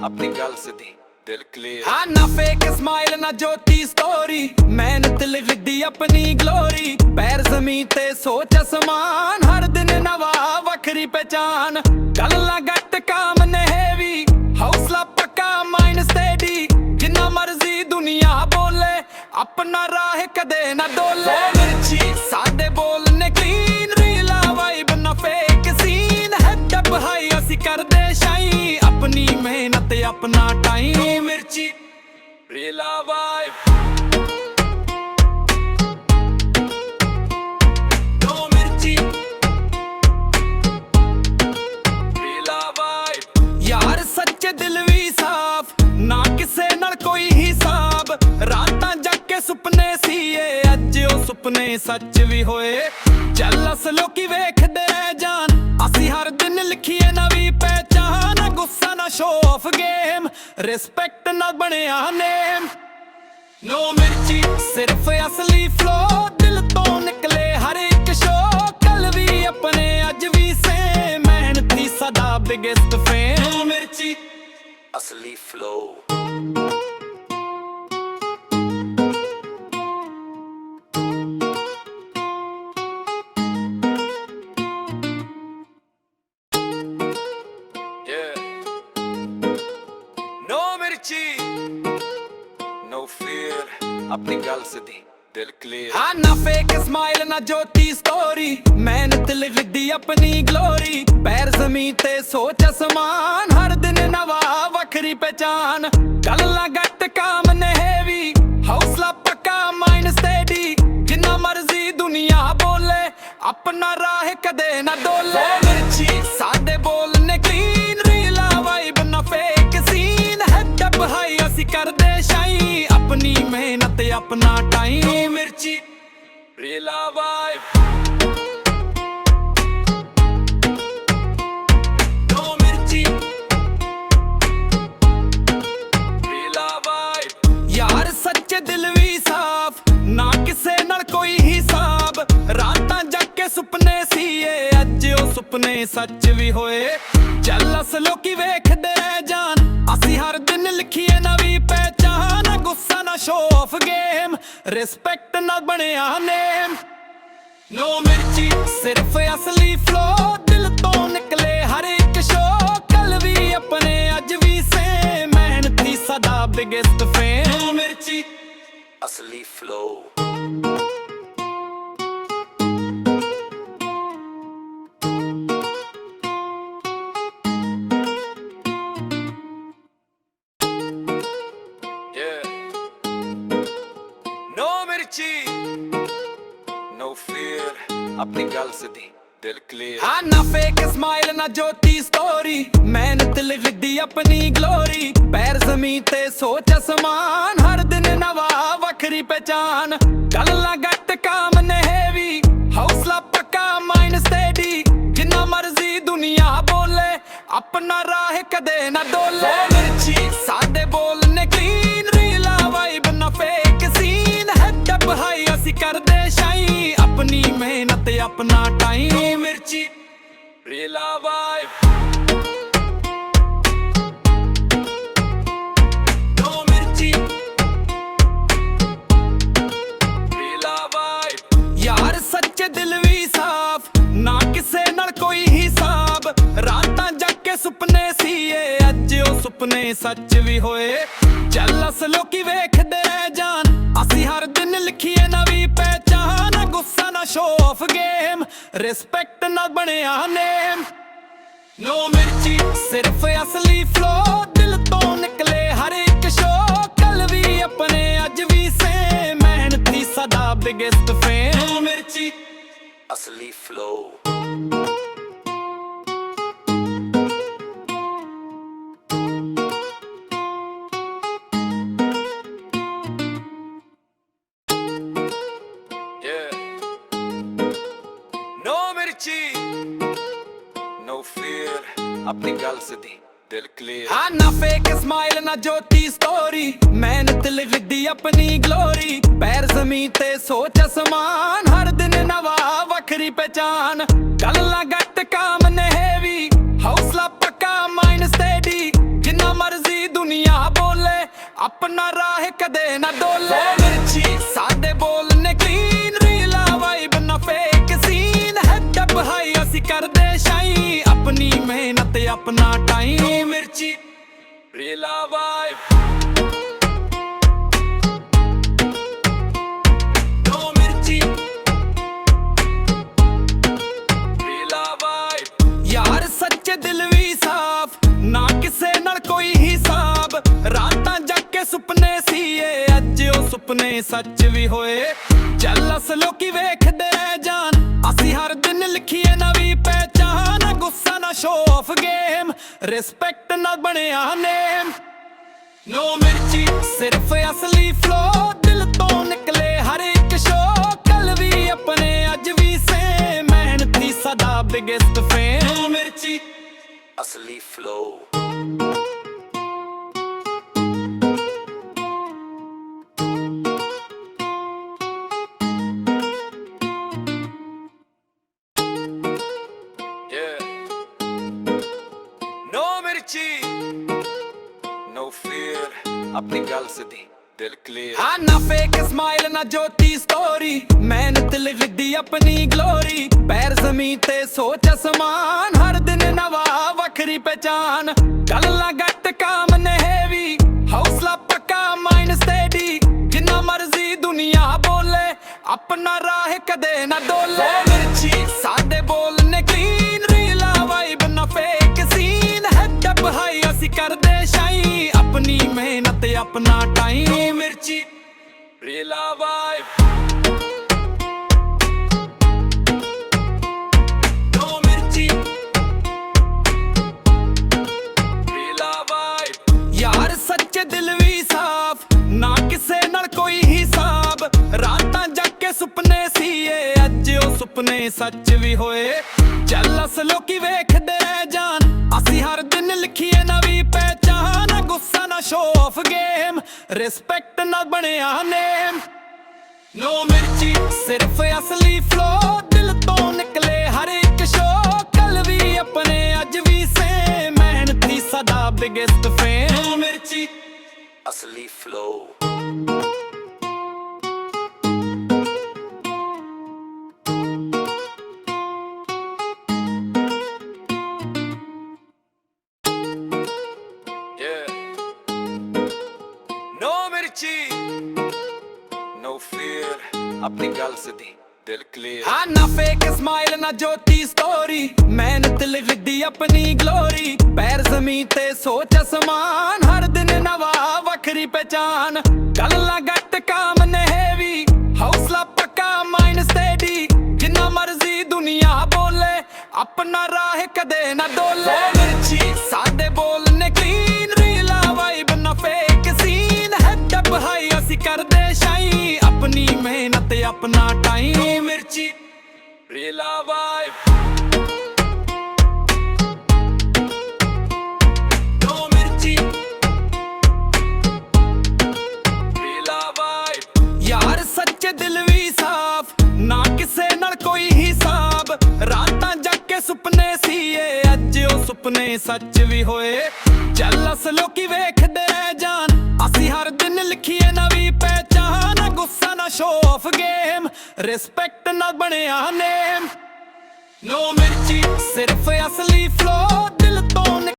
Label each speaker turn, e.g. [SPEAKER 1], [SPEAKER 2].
[SPEAKER 1] अपनी गल सीधी दिल क्लियर।
[SPEAKER 2] हाँ ना फेक स्माइल ना जोती स्टोरी, मेहनत लिखदी अपनी ग्लोरी। पैर जमीन ते सोच आसमान, हर दिन नवा वखरी पहचान। गल्लां घट काम ने हैवी, हौसला पक्का माइंड स्टेडी। जिन्ना मर्जी दुनिया बोले, अपना राह कदे ना डोले। मिर्ची सादे बोलने क्लीन, रीला वाइब ना fake scene. Head up high असी करदे शाइन, अपनी मेहनत अपना टाइम। मिर्ची रीला वाइब, दो मिर्ची रीला वाइब। यार सच्चे दिल भी साफ, ना किसे नाल कोई हिसाब। रातां जाके सुपने सीए, अज ओ सुपने सच भी होए। चल असलो की वेखदे रह जान, असी हर दिन लिखिए नवी पहचान। गुस्सा ना शो ऑफ गेम, रिस्पेक्ट ना बनिया नेम। नो मिर्ची सिर्फ असली फ्लो, दिल तो निकले हर एक शो। कल भी अपने अज भी सेम, मेहनती सदा बिगेस्ट फेम। नो मिर्ची
[SPEAKER 1] असली फ्लो। No fear, अपनी गल सीधी दिल क्लियर।
[SPEAKER 2] हाँ ना फेक स्माइल ना जोती स्टोरी, मेहनत लिखदी अपनी ग्लोरी। पैर जमीन ते सोच आसमान, हर दिन नवा वखरी पहचान। गल्लां घट काम ने हैवी, हौसला पक्का माइंड स्टेडी। जिन्ना मर्जी दुनिया बोले, अपना राह कदे ना डोले। मिर्ची सादे बोलने क्लीन, रीला वाइब ना fake scene. Head up high असी करदे शाइन, अपनी मेहनत अपना टाइम। मिर्ची रीला वाइब, दो मिर्ची रीला वाइब। यार सच्चे दिल भी साफ, ना किसे नाल कोई हिसाब। रातां जाके सुपने सीए, अज ओ सुपने सच भी होए। चल असलो की वेखदे रह जान, असी हर दिन लिखिए नवी पहचान। गुस्सा ना शो ऑफ गेम, रिस्पेक्ट ना बनिया नेम। नो मिर्ची सिर्फ असली फ्लो, दिल तो निकले हर एक शो। कल भी अपने अज भी सेम, मेहनती सदा बिगेस्ट फेम। नो मिर्ची
[SPEAKER 1] असली फ्लो। No fear, अपनी गल सीधी दिल क्लियर।
[SPEAKER 2] हाँ ना फेक स्माइल ना जोती स्टोरी, मेहनत लिखदी अपनी ग्लोरी। पैर जमीन ते सोच आसमान, हर दिन नवा वखरी पहचान। गल्लां घट काम ने हैवी, हौसला पक्का माइंड स्टेडी। जिन्ना मर्जी दुनिया बोले, अपना राह कदे ना डोले। मिर्ची सादे बोलने क्लीन, रीला वाइब ना fake scene. Head up high असी करदे शाइन, अपनी मेहनत अपना टाइम। मिर्ची रीला वाइब, दो मिर्ची रीला वाइब। यार सच्चे दिल भी साफ, ना किसे नाल कोई हिसाब। रातां जाके सुपने सीए, अज ओ सुपने सच भी होए। चल असलो की वेखदे रह जान, असी हर दिन लिखिए नवी पहचान। गुस्सा ना शो ऑफ गेम, रिस्पेक्ट ना बनिया नेम। नो मिर्ची सिर्फ असली फ्लो, दिल तो निकले हर एक शो। कल भी अपने अज भी सेम, मेहनती सदा बिगेस्ट फेम। नो मिर्ची
[SPEAKER 1] असली फ्लो। No fear, अपनी गल सीधी दिल क्लियर।
[SPEAKER 2] हाँ ना फेक स्माइल ना जोती स्टोरी, मेहनत लिखदी अपनी ग्लोरी। पैर जमीन ते सोच आसमान, हर दिन नवा वखरी पहचान। गल्लां घट काम ने हैवी, हौसला पक्का माइंड स्टेडी। जिन्ना मर्जी ਆਪਣਾ ਰਾਹ ਕਦੇ ਨਾ ਡੋਲੇ ਮਿਰਚੀ ਸਾਡੇ ਬੋਲ ਨੇ ਕਲੀਨ ਰੀਲਾ ਵਾਈਬ ਨਾ fake scene head up high ਅਸੀਂ ਕਰਦੇ ਸ਼ਾਈ ਆਪਣੀ ਮਿਹਨਤ ਆਪਣਾ ਟਾਈਮ ਮਿਰਚੀ ਰੀਲਾ ਵਾਈਬ ਯਾਰ ਸੱਚੇ ਦਿਲ ਵੀ ਸਾਫ਼ ਨਾ ਕਿਸੇ ਨਾਲ ਕੋਈ ਹਿਸਾਬ ਰਾਤਾਂ ਜਾਗ ਕੇ ਸੁਪਨੇ ਸੀਏ ਅੱਜ ਉਹ ਸੁਪਨੇ ਸੱਚ ਵੀ ਹੋਏ ਜਲਸ ਲੋਕੀ ਵੇਖਦੇ ਰਹਿ ਜਾਣ ਅਸੀਂ ਹਰ ਦਿਨ ਲਿਖੀਏ ਨਵੀਂ ਪਹਿਚਾਨ ਗੁੱਸਾ ਨਾ ਸ਼ੋ ਆਫ ਗੇਮ ਰਿਸਪੈਕਟ ਨਾ ਬਣਿਆ ਨੇਮ ਨੋ ਮਿਰਚੀ ਸਿਰਫ ਅਸਲੀ ਫਲੋ ਦਿਲ ਤੋਂ ਨਿਕਲੇ ਹਰ ਇੱਕ ਸ਼ੋ ਕੱਲ ਵੀ ਆਪਣੇ ਅੱਜ ਵੀ ਸੇਮ ਮਿਹਨਤੀ ਸਦਾ ਬਿਗੇਸਟ ਫੇਮ ਨੋ ਮਿਰਚੀ ਅਸਲੀ flow
[SPEAKER 1] No mirchi, no fear, अपनी गल सीधी दिल क्लियर
[SPEAKER 2] ਹਾਂ ਨਾ ਫੇਕ ਸਮਾਈਲ ਨਾ ਜੋਤੀ ਸਟੋਰੀ ਮਿਹਨਤ ਲਿਖਦੀ ਆਪਣੀ ਗਲੋਰੀ ਪੈਰ ਜ਼ਮੀਨ ਤੇ ਸੋਚ ਅਸਮਾਨ ਹਰ ਦਿਨ ਨਵਾਂ ਵੱਖਰੀ ਪਹਿਚਾਨ ਗੱਲਾਂ ਘੱਟ ਕਾਮ ਨੇ ਹੈਵੀ ਹੌਸਲਾ ਪੱਕਾ ਮਾਈਂਡ ਸਟੇਡੀ ਜਿੰਨਾ ਮਰਜ਼ੀ ਦੁਨੀਆ ਬੋਲੇ ਆਪਣਾ ਰਾਹ ਕਦੇ ਨਾ ਡੋਲੇ ਮਿਰਚੀ ਸਾਡੇ ਬੋਲ ਨੇ ਕਲੀਨ ਰੀਲਾ ਵਾਈਬ ਨਾ fake scene head up high ਅਸੀਂ ਕਰਦੇ ਸ਼ਾਈ ਆਪਣੀ ਮਿਹਨਤ ਆਪਣਾ ਟਾਈਮ ਮਿਰਚੀ ਰੀਲਾ ਵਾਈਬ ਨੋ ਮਿਰਚੀ ਰੀਲਾ ਵਾਈਬ ਯਾਰ ਸੱਚੇ ਦਿਲ ਵੀ ਸਾਫ਼ ਨਾ ਕਿਸੇ ਨਾਲ ਕੋਈ ਹਿਸਾਬ ਰਾਤਾਂ ਜਾਗ ਕੇ ਸੁਪਨੇ ਸੀਏ ਅੱਜ ਉਹ ਸੁਪਨੇ ਸੱਚ ਵੀ ਹੋਏ ਜਲਸ ਲੋਕੀ ਵੇਖਦੇ ਰਹਿ ਜਾਣ ਅਸੀਂ ਹਰ ਦਿਨ ਲਿਖੀਏ ਨਵੀਂ ਪਹਿਚਾਨ ਗੁੱਸਾ ਨਾ ਸ਼ੋ ਆਫ ਗੇਮ ਰਿਸਪੈਕਟ ਨਾ ਬਣਿਆ ਨੇਮ ਨੋ ਮਿਰਚੀ ਸਿਰਫ ਅਸਲੀ ਫਲੋ ਦਿਲ ਤੋਂ ਨਿਕਲੇ ਹਰ ਇੱਕ ਸ਼ੋ ਕੱਲ ਵੀ ਆਪਣੇ ਅੱਜ ਵੀ ਸੇਮ ਮਿਹਨਤੀ ਸਦਾ ਬਿਗੇਸਟ ਫੇਮ ਨੋ ਮਿਰਚੀ ਅਸਲੀ flow
[SPEAKER 1] No mirchi, no fear, अपनी गल सीधी दिल क्लियर
[SPEAKER 2] ਹਾਂ ਨਾ ਫੇਕ ਸਮਾਈਲ ਨਾ ਜੋਤੀ ਸਟੋਰੀ ਮਿਹਨਤ ਲਿਖਦੀ ਆਪਣੀ ਗਲੋਰੀ ਪੈਰ ਜ਼ਮੀਨ ਤੇ ਸੋਚ ਅਸਮਾਨ ਹਰ ਦਿਨ ਨਵਾਂ ਵੱਖਰੀ ਪਹਿਚਾਨ ਗੱਲਾਂ ਘੱਟ ਕਾਮ ਨੇ ਹੈਵੀ ਹੌਸਲਾ ਪੱਕਾ ਮਾਈਂਡ ਸਟੇਡੀ ਜਿੰਨਾ ਮਰਜ਼ੀ ਦੁਨੀਆ ਬੋਲੇ ਆਪਣਾ ਰਾਹ ਕਦੇ ਨਾ ਡੋਲੇ ਮਿਰਚੀ ਸਾਡੇ ਬੋਲ ਨੇ ਕਲੀਨ ਰੀਲਾ ਵਾਈਬ ਨਾ fake scene head up high ਅਸੀਂ ਕਰਦੇ ਸ਼ਾਈ ਆਪਣੀ ਮਿਹਨਤ ਆਪਣਾ ਟਾਈਮ ਮਿਰਚੀ ਰੀਲਾ ਵਾਈਬ ਨੋ ਮਿਰਚੀ ਰੀਲਾ ਵਾਈਬ ਯਾਰ ਸੱਚੇ ਦਿਲ ਵੀ ਸਾਫ਼ ਨਾ ਕਿਸੇ ਨਾਲ ਕੋਈ ਹਿਸਾਬ ਰਾਤਾਂ ਜਾਗ ਕੇ ਸੁਪਨੇ ਸੀਏ ਅੱਜ ਉਹ ਸੁਪਨੇ ਸੱਚ ਵੀ ਹੋਏ ਜਲਸ ਲੋਕੀ ਵੇਖਦੇ ਰਹਿ ਜਾਣ ਅਸੀਂ ਹਰ ਦਿਨ ਲਿਖੀਏ ਨਵੀਂ ਪਹਿਚਾਨ ਗੁੱਸਾ ਨਾ ਸ਼ੋ ਆਫ ਗੇਮ ਰਿਸਪੈਕਟ ਨਾ ਬਣਿਆ ਨੇਮ ਨੋ ਮਿਰਚੀ ਸਿਰਫ ਅਸਲੀ ਫਲੋ